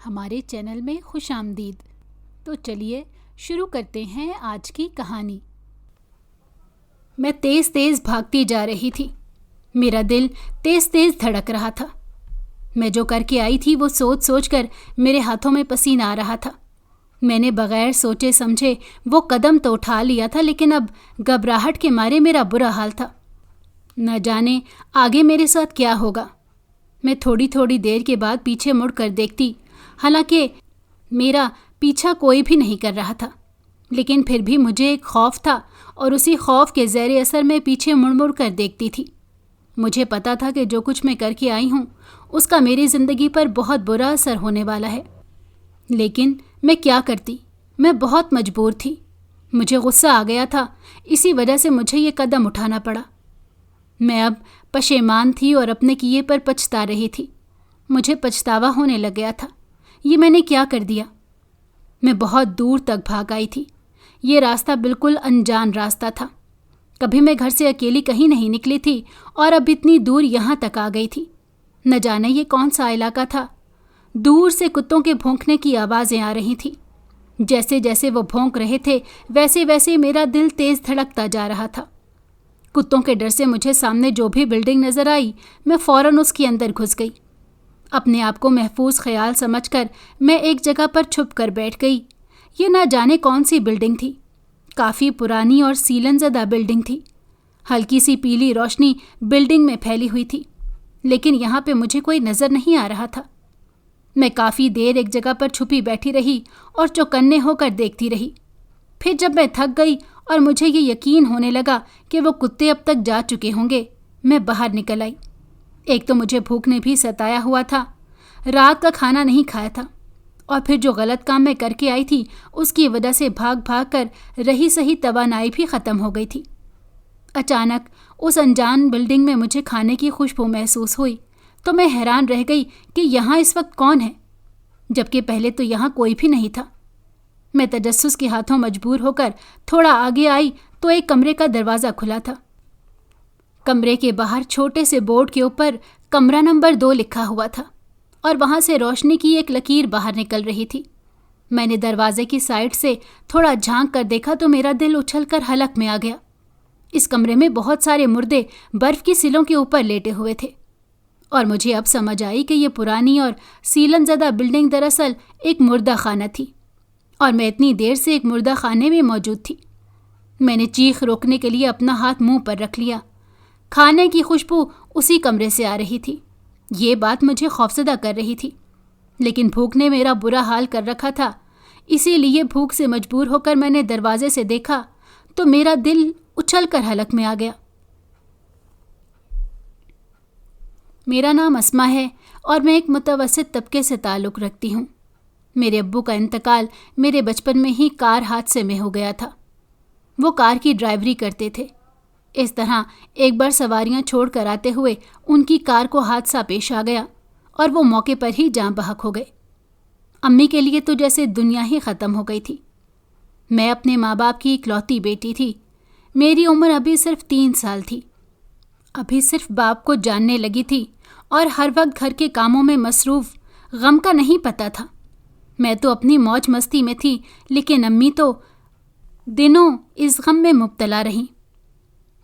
ہمارے چینل میں خوش آمدید۔ تو چلیے شروع کرتے ہیں آج کی کہانی۔ میں تیز تیز بھاگتی جا رہی تھی۔ میرا دل تیز تیز دھڑک رہا تھا۔ میں جو کر کے آئی تھی وہ سوچ سوچ کر میرے ہاتھوں میں پسینہ آ رہا تھا۔ میں نے بغیر سوچے سمجھے وہ قدم تو اٹھا لیا تھا، لیکن اب گھبراہٹ کے مارے میرا برا حال تھا۔ نہ جانے آگے میرے ساتھ کیا ہوگا۔ میں تھوڑی تھوڑی دیر کے بعد پیچھے مڑ کر دیکھتی، حالانکہ میرا پیچھا کوئی بھی نہیں کر رہا تھا، لیکن پھر بھی مجھے ایک خوف تھا اور اسی خوف کے زیر اثر میں پیچھے مڑ مڑ کر دیکھتی تھی۔ مجھے پتا تھا کہ جو کچھ میں کر کے آئی ہوں اس کا میری زندگی پر بہت برا اثر ہونے والا ہے، لیکن میں کیا کرتی؟ میں بہت مجبور تھی۔ مجھے غصہ آ گیا تھا، اسی وجہ سے مجھے یہ قدم اٹھانا پڑا۔ میں اب پشیمان تھی اور اپنے کیے پر پچھتا رہی تھی۔ مجھے پچھتاوا ہونے لگ گیا تھا۔ یہ میں نے کیا کر دیا؟ میں بہت دور تک بھاگ آئی تھی۔ یہ راستہ بالکل انجان راستہ تھا۔ کبھی میں گھر سے اکیلی کہیں نہیں نکلی تھی اور اب اتنی دور یہاں تک آ گئی تھی۔ نہ جانے یہ کون سا علاقہ تھا۔ دور سے کتوں کے بھونکنے کی آوازیں آ رہی تھیں۔ جیسے جیسے وہ بھونک رہے تھے ویسے ویسے میرا دل تیز دھڑکتا جا رہا تھا۔ کتوں کے ڈر سے مجھے سامنے جو بھی بلڈنگ نظر آئی میں فوراً اس کے اندر گھس گئی۔ اپنے آپ کو محفوظ خیال سمجھ کر میں ایک جگہ پر چھپ کر بیٹھ گئی۔ یہ نہ جانے کون سی بلڈنگ تھی۔ کافی پرانی اور سیلن زدہ بلڈنگ تھی۔ ہلکی سی پیلی روشنی بلڈنگ میں پھیلی ہوئی تھی، لیکن یہاں پہ مجھے کوئی نظر نہیں آ رہا تھا۔ میں کافی دیر ایک جگہ پر چھپی بیٹھی رہی اور چوکنے ہو کر دیکھتی رہی۔ پھر جب میں تھک گئی اور مجھے یہ یقین ہونے لگا کہ وہ کتے اب تک جا چکے ہوں گے، میں باہر نکل آئی۔ ایک تو مجھے بھوک نے بھی ستایا ہوا تھا، رات کا کھانا نہیں کھایا تھا، اور پھر جو غلط کام میں کر کے آئی تھی اس کی وجہ سے بھاگ بھاگ کر رہی سہی توانائی بھی ختم ہو گئی تھی۔ اچانک اس انجان بلڈنگ میں مجھے کھانے کی خوشبو محسوس ہوئی تو میں حیران رہ گئی کہ یہاں اس وقت کون ہے، جبکہ پہلے تو یہاں کوئی بھی نہیں تھا۔ میں تجسس کے ہاتھوں مجبور ہو کر تھوڑا آگے آئی تو ایک کمرے کا دروازہ کھلا تھا۔ کمرے کے باہر چھوٹے سے بورڈ کے اوپر کمرہ نمبر 2 لکھا ہوا تھا، اور وہاں سے روشنی کی ایک لکیر باہر نکل رہی تھی۔ میں نے دروازے کی سائڈ سے تھوڑا جھانک کر دیکھا تو میرا دل اچھل کر حلق میں آ گیا۔ اس کمرے میں بہت سارے مردے برف کی سلوں کے اوپر لیٹے ہوئے تھے، اور مجھے اب سمجھ آئی کہ یہ پرانی اور سیلن زدہ بلڈنگ دراصل ایک مردہ خانہ تھی، اور میں اتنی دیر سے ایک مردہ خانے میں موجود تھی۔ میں نے چیخ روکنے کے لیے اپنا ہاتھ منہ پر رکھ لیا۔ کھانے کی خوشبو اسی کمرے سے آ رہی تھی۔ یہ بات مجھے خوفزدہ کر رہی تھی، لیکن بھوک نے میرا برا حال کر رکھا تھا، اسی لیے بھوک سے مجبور ہو کر میں نے دروازے سے دیکھا تو میرا دل اچھل کر حلق میں آ گیا۔ میرا نام اسما ہے اور میں ایک متوسط طبقے سے تعلق رکھتی ہوں۔ میرے ابو کا انتقال میرے بچپن میں ہی کار حادثے میں ہو گیا تھا۔ وہ کار کی ڈرائیوری کرتے تھے۔ اس طرح ایک بار سواریاں چھوڑ کر آتے ہوئے ان کی کار کو حادثہ پیش آ گیا اور وہ موقع پر ہی جاں بحق ہو گئے۔ امی کے لیے تو جیسے دنیا ہی ختم ہو گئی تھی۔ میں اپنے ماں باپ کی اکلوتی بیٹی تھی۔ میری عمر ابھی صرف 3 سال تھی۔ ابھی صرف باپ کو جاننے لگی تھی اور ہر وقت گھر کے کاموں میں مصروف، غم کا نہیں پتہ تھا۔ میں تو اپنی موج مستی میں تھی، لیکن امی تو دنوں اس غم میں مبتلا رہیں۔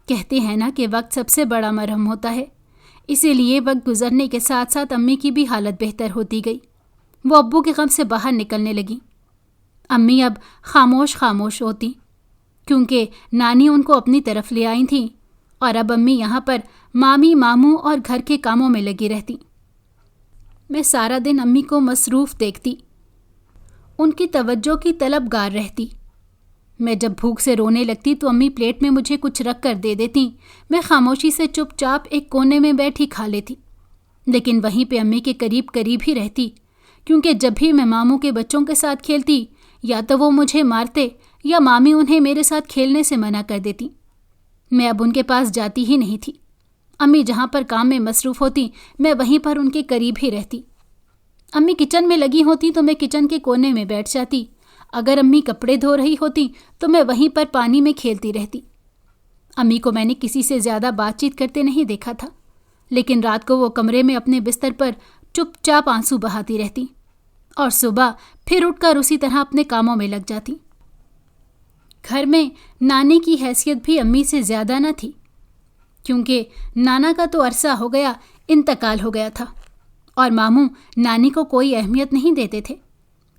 کہتے ہیں نا کہ وقت سب سے بڑا مرہم ہوتا ہے، اسی لیے وقت گزرنے کے ساتھ ساتھ امی کی بھی حالت بہتر ہوتی گئی۔ وہ ابو کے غم سے باہر نکلنے لگیں۔ امی اب خاموش خاموش ہوتی، کیونکہ نانی ان کو اپنی طرف لے آئی تھیں، اور اب امی یہاں پر مامی ماموں اور گھر کے کاموں میں لگی رہتی۔ میں سارا دن امی کو مصروف دیکھتی، ان کی توجہ کی طلب گار رہتی۔ میں جب بھوک سے رونے لگتی تو امی پلیٹ میں مجھے کچھ رکھ کر دے دیتی۔ میں خاموشی سے چپ چاپ ایک کونے میں بیٹھی کھا لیتی، لیکن وہیں پہ امی کے قریب قریب ہی رہتی، کیونکہ جب بھی میں ماموں کے بچوں کے ساتھ کھیلتی یا تو وہ مجھے مارتے یا مامی انہیں میرے ساتھ کھیلنے سے منع کر دیتی۔ میں اب ان کے پاس جاتی ہی نہیں تھی۔ امی جہاں پر کام میں مصروف ہوتی میں وہیں پر ان کے قریب ہی رہتی۔ امی کچن میں لگی ہوتی تو میں کچن کے کونے میں بیٹھ جاتی۔ اگر امی کپڑے دھو رہی ہوتی تو میں وہیں پر پانی میں کھیلتی رہتی۔ امی کو میں نے کسی سے زیادہ بات چیت کرتے نہیں دیکھا تھا، لیکن رات کو وہ کمرے میں اپنے بستر پر چپ چاپ آنسو بہاتی رہتی اور صبح پھر اٹھ کر اسی طرح اپنے کاموں میں لگ جاتی۔ گھر میں نانی کی حیثیت بھی امی سے زیادہ نہ تھی، کیونکہ نانا کا تو عرصہ ہو گیا انتقال ہو گیا تھا، اور ماموں نانی کو کوئی اہمیت نہیں دیتے تھے۔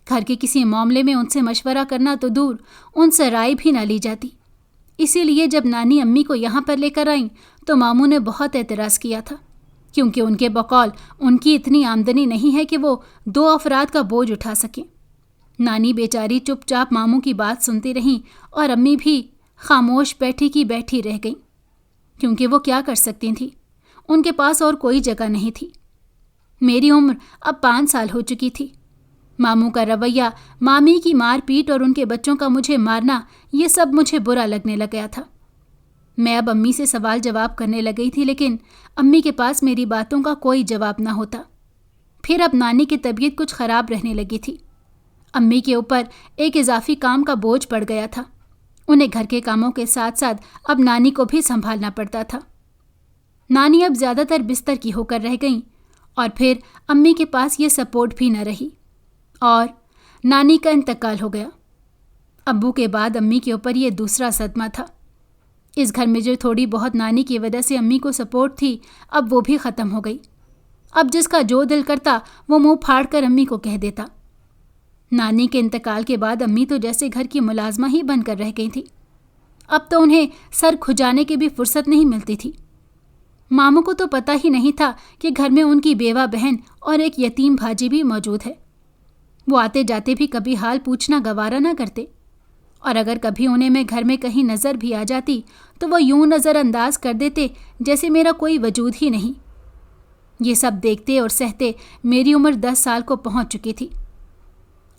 گھر کے کسی معاملے میں ان سے مشورہ کرنا تو دور، ان سے رائے بھی نہ لی جاتی۔ اسی لیے جب نانی امی کو یہاں پر لے کر آئیں تو ماموں نے بہت اعتراض کیا تھا، کیونکہ ان کے بقول ان کی اتنی آمدنی نہیں ہے کہ وہ 2 افراد کا بوجھ اٹھا سکیں۔ نانی بیچاری چپ چاپ ماموں کی بات سنتی رہیں اور امی بھی خاموش بیٹھی کی بیٹھی رہ گئیں، کیونکہ وہ کیا کر سکتی تھیں، ان کے پاس اور کوئی جگہ نہیں تھی۔ میری عمر اب 5 سال ہو چکی تھی۔ ماموں کا رویہ، مامی کی مار پیٹ اور ان کے بچوں کا مجھے مارنا، یہ سب مجھے برا لگنے لگ گیا تھا۔ میں اب امی سے سوال جواب کرنے لگ گئی تھی، لیکن امی کے پاس میری باتوں کا کوئی جواب نہ ہوتا۔ پھر اب نانی کی طبیعت کچھ خراب رہنے لگی تھی۔ امی کے اوپر ایک اضافی کام کا بوجھ پڑ گیا تھا۔ انہیں گھر کے کاموں کے ساتھ ساتھ اب نانی کو بھی سنبھالنا پڑتا تھا۔ نانی اب زیادہ تر بستر کی ہو کر رہ گئیں، اور پھر امی کے پاس یہ سپورٹ بھی نہ رہی، اور نانی کا انتقال ہو گیا۔ ابو کے بعد امی کے اوپر یہ دوسرا صدمہ تھا۔ اس گھر میں جو تھوڑی بہت نانی کی وجہ سے امی کو سپورٹ تھی، اب وہ بھی ختم ہو گئی۔ اب جس کا جو دل کرتا وہ منہ پھاڑ کر امی کو کہہ دیتا۔ نانی کے انتقال کے بعد امی تو جیسے گھر کی ملازمہ ہی بن کر رہ گئی تھی۔ اب تو انہیں سر کھجانے کی بھی فرصت نہیں ملتی تھی۔ ماموں کو تو پتہ ہی نہیں تھا کہ گھر میں ان کی بیوہ بہن اور ایک یتیم بھاجی بھی موجود ہے۔ وہ آتے جاتے بھی کبھی حال پوچھنا گوارا نہ کرتے، اور اگر کبھی انہیں میں گھر میں کہیں نظر بھی آ جاتی تو وہ یوں نظر انداز کر دیتے جیسے میرا کوئی وجود ہی نہیں۔ یہ سب دیکھتے اور سہتے میری عمر 10 سال کو پہنچ چکی تھی۔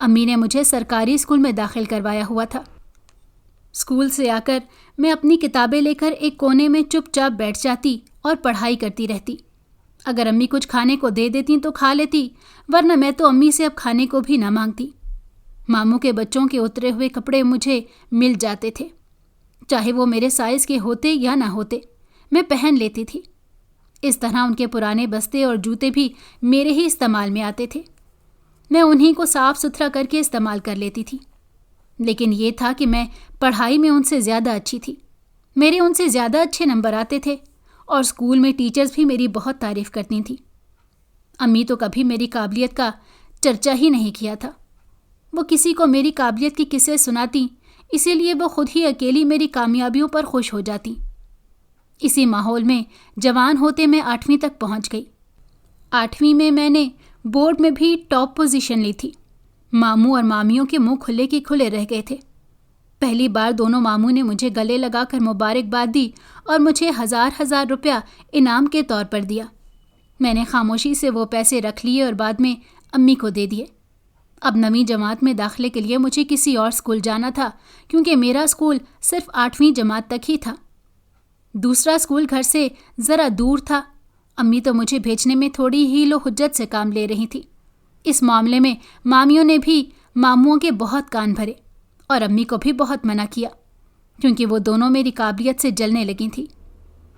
امی نے مجھے سرکاری اسکول میں داخل کروایا ہوا تھا۔ اسکول سے آ کر میں اپنی کتابیں لے کر ایک کونے میں چپ چاپ بیٹھ جاتی اور پڑھائی کرتی رہتی۔ اگر امی کچھ کھانے کو دے دیتی تو کھا لیتی، ورنہ میں تو امی سے اب کھانے کو بھی نہ مانگتی۔ ماموں کے بچوں کے اترے ہوئے کپڑے مجھے مل جاتے تھے، چاہے وہ میرے سائز کے ہوتے یا نہ ہوتے، میں پہن لیتی تھی۔ اس طرح ان کے پرانے بستے اور جوتے بھی میرے ہی استعمال میں آتے تھے۔ میں انہی کو صاف ستھرا کر کے استعمال کر لیتی تھی۔ لیکن یہ تھا کہ میں پڑھائی میں ان سے زیادہ اچھی تھی۔ میرے ان سے زیادہ اچھے نمبر آتے تھے، اور اسکول میں ٹیچرز بھی میری بہت تعریف کرتی تھیں۔ امی تو کبھی میری قابلیت کا چرچا ہی نہیں کیا تھا۔ وہ کسی کو میری قابلیت کی قصے سناتی، اسی لیے وہ خود ہی اکیلی میری کامیابیوں پر خوش ہو جاتی۔ اسی ماحول میں جوان ہوتے میں 8ویں تک پہنچ گئی۔ 8ویں میں میں نے بورڈ میں بھی ٹاپ پوزیشن لی تھی۔ ماموں اور مامیوں کے منہ کھلے کے کھلے رہ گئے تھے۔ پہلی بار دونوں ماموں نے مجھے گلے لگا کر مبارکباد دی اور مجھے 1000 روپیہ انعام کے طور پر دیا۔ میں نے خاموشی سے وہ پیسے رکھ لیے اور بعد میں امی کو دے دیے۔ اب 9ویں جماعت میں داخلے کے لیے مجھے کسی اور اسکول جانا تھا، کیونکہ میرا اسکول صرف 8ویں جماعت تک ہی تھا۔ دوسرا اسکول گھر سے ذرا دور تھا۔ امی تو مجھے بھیجنے میں تھوڑی ہیل و حجت سے کام لے رہی تھی۔ اس معاملے میں مامیوں نے بھی ماموں کے بہت کان بھرے اور امی کو بھی بہت منع کیا، کیونکہ وہ دونوں میری قابلیت سے جلنے لگی تھیں۔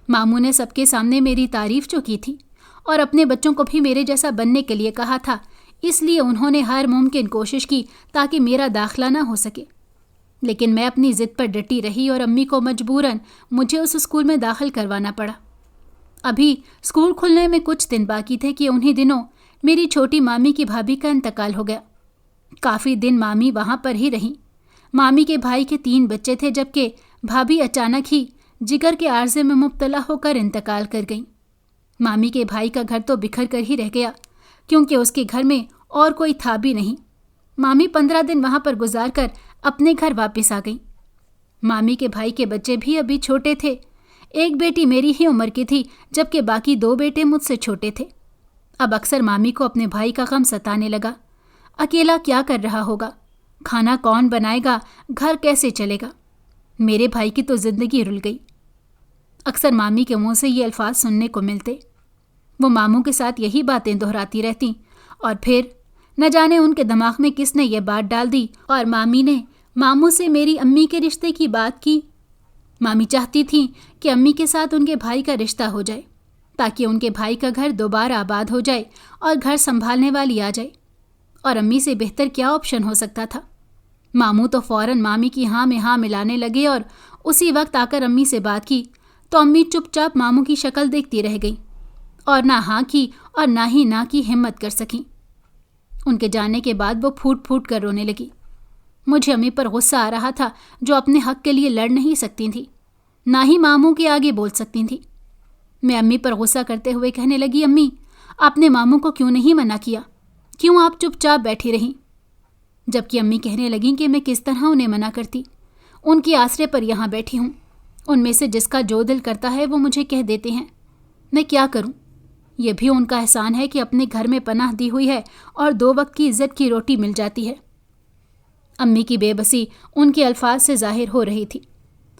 ماموں نے سب کے سامنے میری تعریف جو کی تھی اور اپنے بچوں کو بھی میرے جیسا بننے کے لیے کہا تھا، اس لیے انہوں نے ہر ممکن کوشش کی تاکہ میرا داخلہ نہ ہو سکے۔ لیکن میں اپنی ضد پر ڈٹی رہی اور امی کو مجبوراً مجھے اس اسکول میں داخل کروانا پڑا۔ ابھی اسکول کھلنے میں کچھ دن باقی تھے کہ انہی دنوں میری چھوٹی مامی کی بھابھی کا انتقال ہو گیا۔ کافی دن مامی وہاں پر ہی رہیں۔ مامی کے بھائی کے 3 بچے تھے، جبکہ بھابھی اچانک ہی جگر کے عارضے میں مبتلا ہو کر انتقال کر گئیں۔ مامی کے بھائی کا گھر تو بکھر کر ہی رہ گیا، کیونکہ اس کے گھر میں اور کوئی تھا بھی نہیں۔ مامی 15 دن وہاں پر گزار کر اپنے گھر واپس آ گئیں۔ مامی کے بھائی کے بچے بھی ابھی چھوٹے تھے۔ ایک بیٹی میری ہی عمر کی تھی، جبکہ باقی 2 بیٹے مجھ سے چھوٹے تھے۔ اب اکثر مامی کو اپنے بھائی کا غم ستانے لگا۔ اکیلا کیا کر رہا ہوگا؟ کھانا کون بنائے گا؟ گھر کیسے چلے گا؟ میرے بھائی کی تو زندگی رل گئی۔ اکثر مامی کے منہ سے یہ الفاظ سننے کو ملتے۔ وہ ماموں کے ساتھ یہی باتیں دہراتی رہتی، اور پھر نہ جانے ان کے دماغ میں کس نے یہ بات ڈال دی اور مامی نے ماموں سے میری امی کے رشتے کی بات کی۔ مامی چاہتی تھیں کہ امی کے ساتھ ان کے بھائی کا رشتہ ہو جائے، تاکہ ان کے بھائی کا گھر دوبارہ آباد ہو جائے اور گھر سنبھالنے والی آ جائے، اور امی سے بہتر کیا آپشن ہو سکتا تھا؟ ماموں تو فوراً مامی کی ہاں میں ہاں ملانے لگے اور اسی وقت آ کر امی سے بات کی تو امی چپ چاپ ماموں کی شکل دیکھتی رہ گئی اور نہ ہاں کی اور نہ ہی نہ کی ہمت کر سکیں۔ ان کے جانے کے بعد وہ پھوٹ پھوٹ کر رونے لگی۔ مجھے امی پر غصہ آ رہا تھا جو اپنے حق کے لیے لڑ نہیں سکتی تھیں، نہ ہی ماموں کے آگے بول سکتی تھیں۔ میں امی پر غصہ کرتے ہوئے کہنے لگی، امی آپ نے ماموں کو کیوں نہیں منع کیا؟ کیوں آپ چپ چاپ بیٹھی رہیں؟ جبکہ امی کہنے لگیں کہ میں کس طرح انہیں منع کرتی، ان کی آسرے پر یہاں بیٹھی ہوں، ان میں سے جس کا جو دل کرتا ہے وہ مجھے کہہ دیتے ہیں، میں کیا کروں؟ یہ بھی ان کا احسان ہے کہ اپنے گھر میں پناہ دی ہوئی ہے اور 2 وقت کی عزت کی روٹی مل جاتی ہے۔ امی کی بے بسی ان کے الفاظ سے ظاہر ہو رہی تھی۔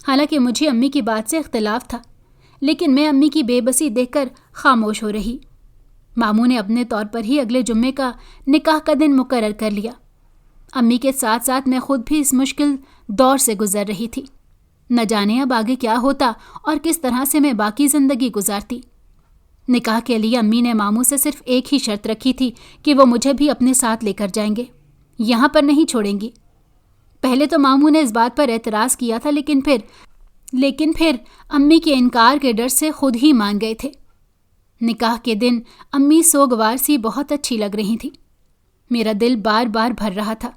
حالانکہ مجھے امی کی بات سے اختلاف تھا، لیکن میں امی کی بے بسی دیکھ کر خاموش ہو رہی۔ ماموں نے اپنے طور پر ہی اگلے جمعے کا نکاح کا دن مقرر کر لیا۔ امی کے ساتھ ساتھ میں خود بھی اس مشکل دور سے گزر رہی تھی۔ نہ جانے اب آگے کیا ہوتا اور کس طرح سے میں باقی زندگی گزارتی۔ نکاح کے لیے امی نے ماموں سے صرف ایک ہی شرط رکھی تھی کہ وہ مجھے بھی اپنے ساتھ لے کر جائیں گے، یہاں پر نہیں چھوڑیں گی۔ پہلے تو ماموں نے اس بات پر اعتراض کیا تھا، لیکن پھر امی کے انکار کے ڈر سے خود ہی مان گئے تھے۔ نکاح کے دن امی سوگوار سی بہت اچھی لگ رہی تھی۔ میرا دل بار بار بھر رہا تھا۔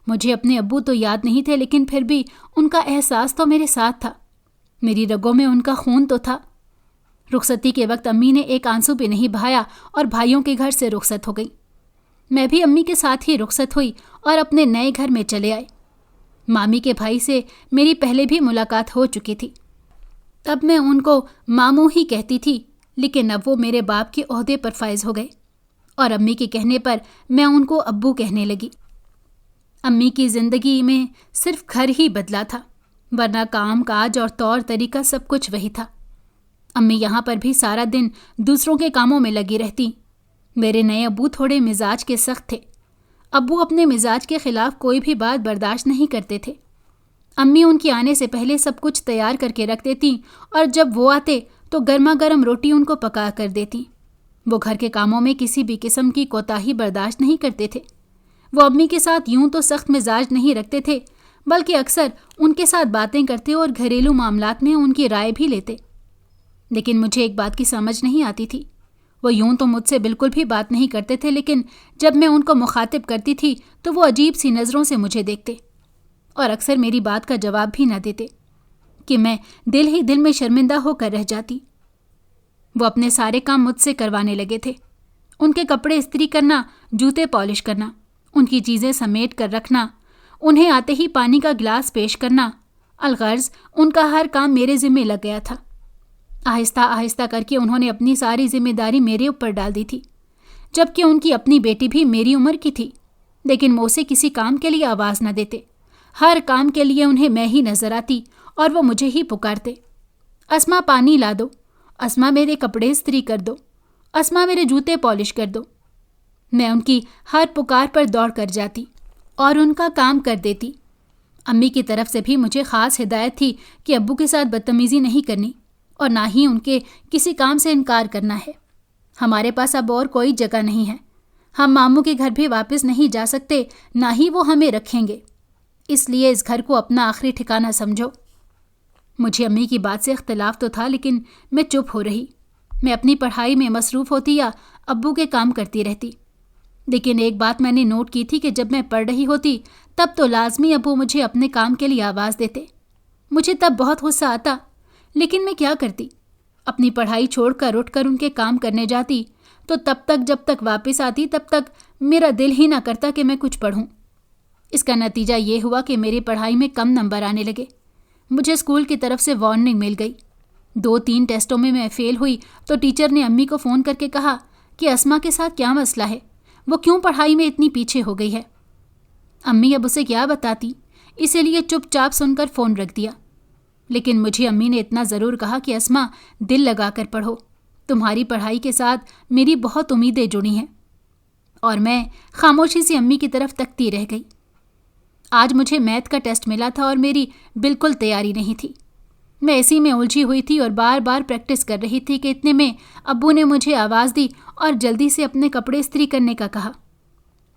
مجھے اپنے ابو تو یاد نہیں تھے، لیکن پھر بھی ان کا احساس تو میرے ساتھ تھا، میری رگوں میں ان کا خون تو تھا۔ رخصتی کے وقت امی نے ایک آنسو بھی نہیں بہایا اور بھائیوں کے گھر سے رخصت ہو گئی۔ میں بھی امی کے ساتھ ہی رخصت ہوئی اور اپنے نئے گھر میں چلے آئے۔ مامی کے بھائی سے میری پہلے بھی ملاقات ہو چکی تھی، تب میں ان کو ماموں ہی کہتی تھی، لیکن اب وہ میرے باپ کے عہدے پر فائز ہو گئے اور امی کے کہنے پر میں ان کو ابو کہنے لگی۔ امی کی زندگی میں صرف گھر ہی بدلا تھا، ورنہ کام کاج اور طور طریقہ سب کچھ وہی تھا۔ امی یہاں پر بھی سارا دن دوسروں کے کاموں میں لگی رہتی۔ میرے نئے ابو تھوڑے مزاج کے سخت تھے۔ ابو اپنے مزاج کے خلاف کوئی بھی بات برداشت نہیں کرتے تھے۔ امی ان کے آنے سے پہلے سب کچھ تیار کر کے رکھ دیتی اور جب وہ آتے تو گرما گرم روٹی ان کو پکا کر دیتی۔ وہ گھر کے کاموں میں کسی بھی قسم کی کوتاہی برداشت نہیں کرتے تھے۔ وہ امی کے ساتھ یوں تو سخت مزاج نہیں رکھتے تھے، بلکہ اکثر ان کے ساتھ باتیں کرتے اور گھریلو معاملات میں ان کی رائے بھی لیتے۔ لیکن مجھے ایک بات کی سمجھ نہیں آتی تھی۔ وہ یوں تو مجھ سے بالکل بھی بات نہیں کرتے تھے، لیکن جب میں ان کو مخاطب کرتی تھی تو وہ عجیب سی نظروں سے مجھے دیکھتے اور اکثر میری بات کا جواب بھی نہ دیتے کہ میں دل ہی دل میں شرمندہ ہو کر رہ جاتی۔ وہ اپنے سارے کام مجھ سے کروانے لگے تھے۔ ان کے کپڑے استری کرنا، جوتے پالش کرنا، ان کی چیزیں سمیٹ کر رکھنا، انہیں آتے ہی پانی کا گلاس پیش کرنا، الغرض ان کا ہر کام میرے ذمہ لگ گیا تھا۔ آہستہ آہستہ کر کے انہوں نے اپنی ساری ذمہ داری میرے اوپر ڈال دی تھی، جبکہ ان کی اپنی بیٹی بھی میری عمر کی تھی، لیکن وہ اسے کسی کام کے لیے آواز نہ دیتے۔ ہر کام کے لیے انہیں میں ہی نظر آتی اور وہ مجھے ہی پکارتے، اسما پانی لا دو، اسما میرے کپڑے استری کر دو، اسما میرے جوتے پالش کر دو۔ میں ان کی ہر پکار پر دوڑ کر جاتی اور ان کا کام کر دیتی۔ امی کی طرف سے بھی مجھے خاص ہدایت تھی کہ ابو کے ساتھ بدتمیزی نہیں کرنی اور نہ ہی ان کے کسی کام سے انکار کرنا ہے۔ ہمارے پاس اب اور کوئی جگہ نہیں ہے، ہم ماموں کے گھر بھی واپس نہیں جا سکتے، نہ ہی وہ ہمیں رکھیں گے، اس لیے اس گھر کو اپنا آخری ٹھکانہ سمجھو۔ مجھے امی کی بات سے اختلاف تو تھا، لیکن میں چپ ہو رہی۔ میں اپنی پڑھائی میں مصروف ہوتی یا ابو کے کام کرتی رہتی۔ لیکن ایک بات میں نے نوٹ کی تھی کہ جب میں پڑھ رہی ہوتی تب تو لازمی ابو مجھے اپنے کام کے لیے آواز دیتے۔ مجھے تب بہت غصہ آتا، لیکن میں کیا کرتی؟ اپنی پڑھائی چھوڑ کر اٹھ کر ان کے کام کرنے جاتی تو جب تک واپس آتی تب تک میرا دل ہی نہ کرتا کہ میں کچھ پڑھوں۔ اس کا نتیجہ یہ ہوا کہ میری پڑھائی میں کم نمبر آنے لگے۔ مجھے اسکول کی طرف سے وارننگ مل گئی۔ 2-3 ٹیسٹوں میں فیل ہوئی تو ٹیچر نے امی کو فون کر کے کہا کہ اسما کے ساتھ کیا مسئلہ ہے، وہ کیوں پڑھائی میں اتنی پیچھے ہو گئی ہے۔ امی اب اسے کیا بتاتی، اسی لیے چپ چاپ سن کر فون رکھ دیا۔ لیکن مجھے امی نے اتنا ضرور کہا کہ اسما دل لگا کر پڑھو، تمہاری پڑھائی کے ساتھ میری بہت امیدیں جڑی ہیں۔ اور میں خاموشی سے امی کی طرف تکتی رہ گئی۔ آج مجھے میتھ کا ٹیسٹ ملا تھا اور میری بالکل تیاری نہیں تھی۔ میں اسی میں الجھی ہوئی تھی اور بار بار پریکٹس کر رہی تھی کہ اتنے میں ابو نے مجھے آواز دی اور جلدی سے اپنے کپڑے استری کرنے کا کہا۔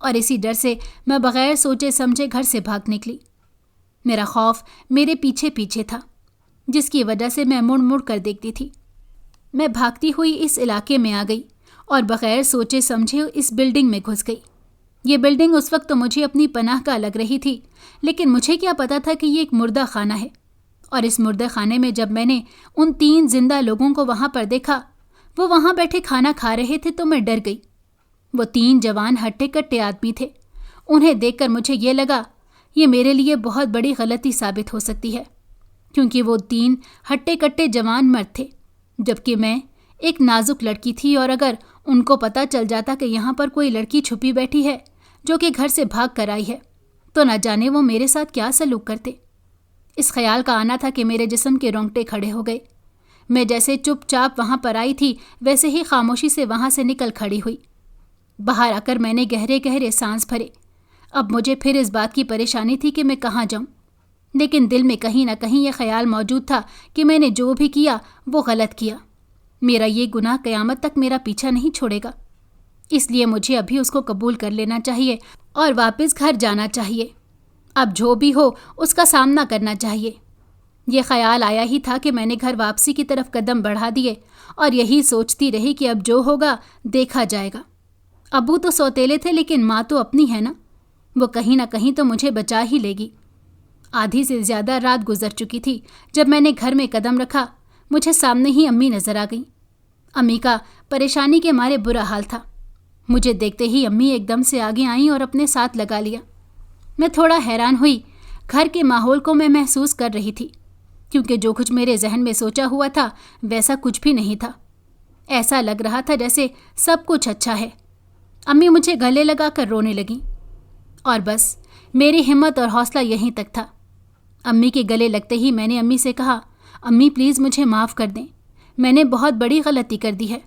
اور اسی ڈر سے میں بغیر سوچے سمجھے گھر سے بھاگ نکلی۔ میرا خوف میرے پیچھے پیچھے تھا، جس کی وجہ سے میں مڑ مڑ کر دیکھتی تھی۔ میں بھاگتی ہوئی اس علاقے میں آ گئی اور بغیر سوچے سمجھے اس بلڈنگ میں گھس گئی۔ یہ بلڈنگ اس وقت تو مجھے اپنی پناہ گاہ لگ رہی تھی، لیکن مجھے کیا پتا تھا کہ یہ ایک مردہ خانہ ہے، اور اس مردہ خانے میں جب میں نے ان 3 زندہ لوگوں کو وہاں پر دیکھا، وہ وہاں بیٹھے کھانا کھا رہے تھے، تو میں ڈر گئی۔ وہ 3 جوان ہٹے کٹے آدمی تھے۔ انہیں دیکھ کر مجھے یہ لگا یہ میرے لیے بہت بڑی غلطی ثابت ہو سکتی ہے، کیونکہ وہ 3 ہٹے کٹے جوان مرد تھے، جبکہ میں ایک نازک لڑکی تھی، اور اگر ان کو پتہ چل جاتا کہ یہاں پر کوئی لڑکی چھپی بیٹھی ہے جو کہ گھر سے بھاگ کر آئی ہے، تو نہ جانے وہ میرے ساتھ کیا سلوک کرتے۔ اس خیال کا آنا تھا کہ میرے جسم کے رونگٹے کھڑے ہو گئے۔ میں جیسے چپ چاپ وہاں پر آئی تھی، ویسے ہی خاموشی سے وہاں سے نکل کھڑی ہوئی۔ باہر آ کر میں نے گہرے گہرے سانس بھرے۔ اب مجھے پھر اس بات کی پریشانی تھی کہ میں کہاں جاؤں، لیکن دل میں کہیں نہ کہیں یہ خیال موجود تھا کہ میں نے جو بھی کیا وہ غلط کیا۔ میرا یہ گناہ قیامت تک میرا پیچھا نہیں چھوڑے گا، اس لیے مجھے ابھی اس کو قبول کر لینا چاہیے اور واپس گھر جانا چاہیے۔ اب جو بھی ہو اس کا سامنا کرنا چاہیے۔ یہ خیال آیا ہی تھا کہ میں نے گھر واپسی کی طرف قدم بڑھا دیے اور یہی سوچتی رہی کہ اب جو ہوگا دیکھا جائے گا۔ ابو تو سوتیلے تھے، لیکن ماں تو اپنی ہے نا، وہ کہیں نہ کہیں تو مجھے بچا ہی لے گی۔ آدھی سے زیادہ رات گزر چکی تھی جب میں نے گھر میں قدم رکھا۔ مجھے سامنے ہی امی نظر آ گئیں۔ امی کا پریشانی کے مارے برا حال تھا۔ مجھے دیکھتے ہی امی ایک دم سے آگے آئیں اور اپنے ساتھ لگا لیا۔ میں تھوڑا حیران ہوئی۔ گھر کے ماحول کو میں محسوس کر رہی تھی، کیونکہ جو کچھ میرے ذہن میں سوچا ہوا تھا ویسا کچھ بھی نہیں تھا۔ ایسا لگ رہا تھا جیسے سب کچھ اچھا ہے۔ امی مجھے گلے لگا کر رونے لگیں، اور بس میری ہمت اور حوصلہ یہیں تک تھا۔ امی کے گلے لگتے ہی میں نے امی سے کہا، امی پلیز مجھے معاف کر دیں، میں نے بہت بڑی غلطی کر دی ہے،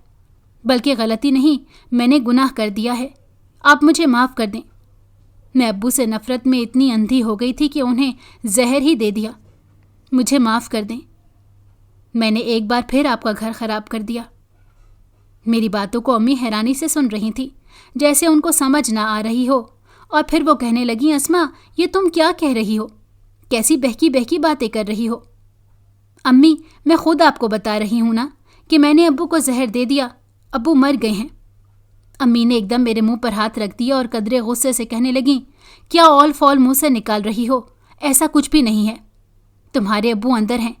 بلکہ غلطی نہیں، میں نے گناہ کر دیا ہے، آپ مجھے معاف کر دیں۔ میں ابو سے نفرت میں اتنی اندھی ہو گئی تھی کہ انہیں زہر ہی دے دیا۔ مجھے معاف کر دیں، میں نے ایک بار پھر آپ کا گھر خراب کر دیا۔ میری باتوں کو امی حیرانی سے سن رہی تھی، جیسے ان کو سمجھ نہ آ رہی ہو، اور پھر وہ کہنے لگیں، اسما یہ تم کیا کہہ رہی ہو؟ کیسی بہکی بہکی باتیں کر رہی ہو؟ امی میں خود آپ کو بتا رہی ہوں نا کہ میں نے ابو کو زہر دے دیا، ابو مر گئے ہیں۔ امی نے ایک دم میرے منہ پر ہاتھ رکھ دیا اور قدرے غصے سے کہنے لگیں، کیا اول فول منہ سے نکال رہی ہو؟ ایسا کچھ بھی نہیں ہے، تمہارے ابو اندر ہیں۔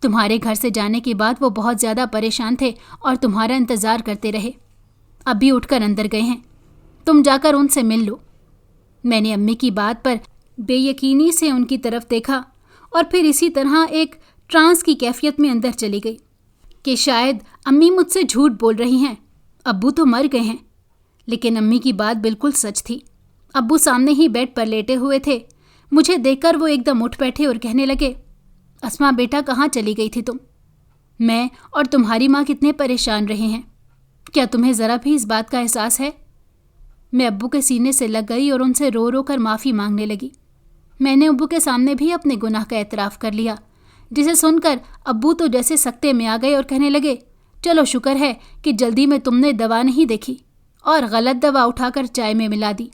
تمہارے گھر سے جانے کے بعد وہ بہت زیادہ پریشان تھے اور تمہارا انتظار کرتے رہے، اب بھی اٹھ کر اندر گئے ہیں، تم جا کر ان سے مل لو۔ میں نے امی کی بات پر بے یقینی سے ان کی طرف دیکھا اور پھر اسی طرح ایک ٹرانس کی کیفیت میں اندر چلی گئی کہ شاید امی مجھ سے جھوٹ بول رہی ہیں، ابو تو مر گئے ہیں۔ لیکن امی کی بات بالکل سچ تھی۔ ابو سامنے ہی بیڈ پر لیٹے ہوئے تھے۔ مجھے دیکھ کر وہ ایک دم اٹھ بیٹھے اور کہنے لگے، اسما بیٹا کہاں چلی گئی تھی تم؟ میں اور تمہاری ماں کتنے پریشان رہے ہیں، کیا تمہیں ذرا بھی اس بات کا احساس ہے؟ میں ابو کے سینے سے لگ گئی اور ان سے رو رو کر معافی مانگنے لگی۔ میں نے ابو کے سامنے بھی اپنے گناہ کا اعتراف کر لیا، جسے سن کر ابو تو جیسے سکتے میں آ گئے اور کہنے لگے، چلو شکر ہے کہ جلدی میں تم نے دوا نہیں دیکھی اور غلط دوا اٹھا کر چائے میں ملا دی۔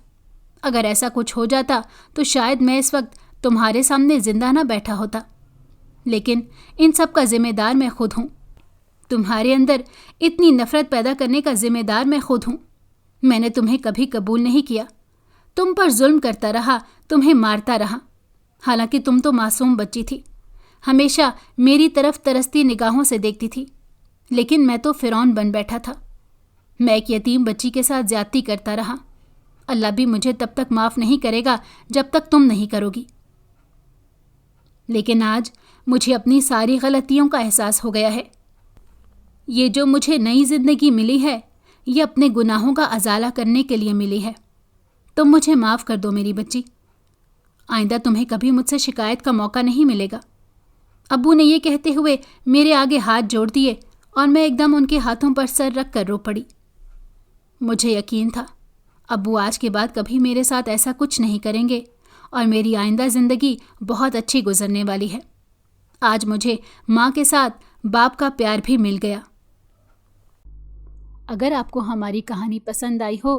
اگر ایسا کچھ ہو جاتا تو شاید میں اس وقت تمہارے سامنے زندہ نہ بیٹھا ہوتا۔ لیکن ان سب کا ذمہ دار میں خود ہوں۔ تمہارے اندر اتنی نفرت پیدا کرنے کا ذمہ دار میں خود ہوں۔ میں نے تمہیں کبھی قبول نہیں کیا، تم پر ظلم کرتا رہا، تمہیں مارتا رہا، حالانکہ تم تو معصوم بچی تھی، ہمیشہ میری طرف ترستی نگاہوں سے دیکھتی تھی، لیکن میں تو فرعون بن بیٹھا تھا۔ میں ایک یتیم بچی کے ساتھ زیادتی کرتا رہا۔ اللہ بھی مجھے تب تک معاف نہیں کرے گا جب تک تم نہیں کرو گی۔ لیکن آج مجھے اپنی ساری غلطیوں کا احساس ہو گیا ہے۔ یہ جو مجھے نئی زندگی ملی ہے، یہ اپنے گناہوں کا ازالہ کرنے کے لیے ملی ہے۔ تم مجھے معاف کر دو میری بچی، آئندہ تمہیں کبھی مجھ سے شکایت کا موقع نہیں ملے گا۔ ابو نے یہ کہتے ہوئے میرے آگے ہاتھ جوڑ دیے اور میں ایک دم ان کے ہاتھوں پر سر رکھ کر رو پڑی۔ مجھے یقین تھا ابو آج کے بعد کبھی میرے ساتھ ایسا کچھ نہیں کریں گے اور میری آئندہ زندگی بہت اچھی گزرنے والی ہے۔ آج مجھے ماں کے ساتھ باپ کا پیار بھی مل گیا۔ اگر آپ کو ہماری کہانی پسند آئی ہو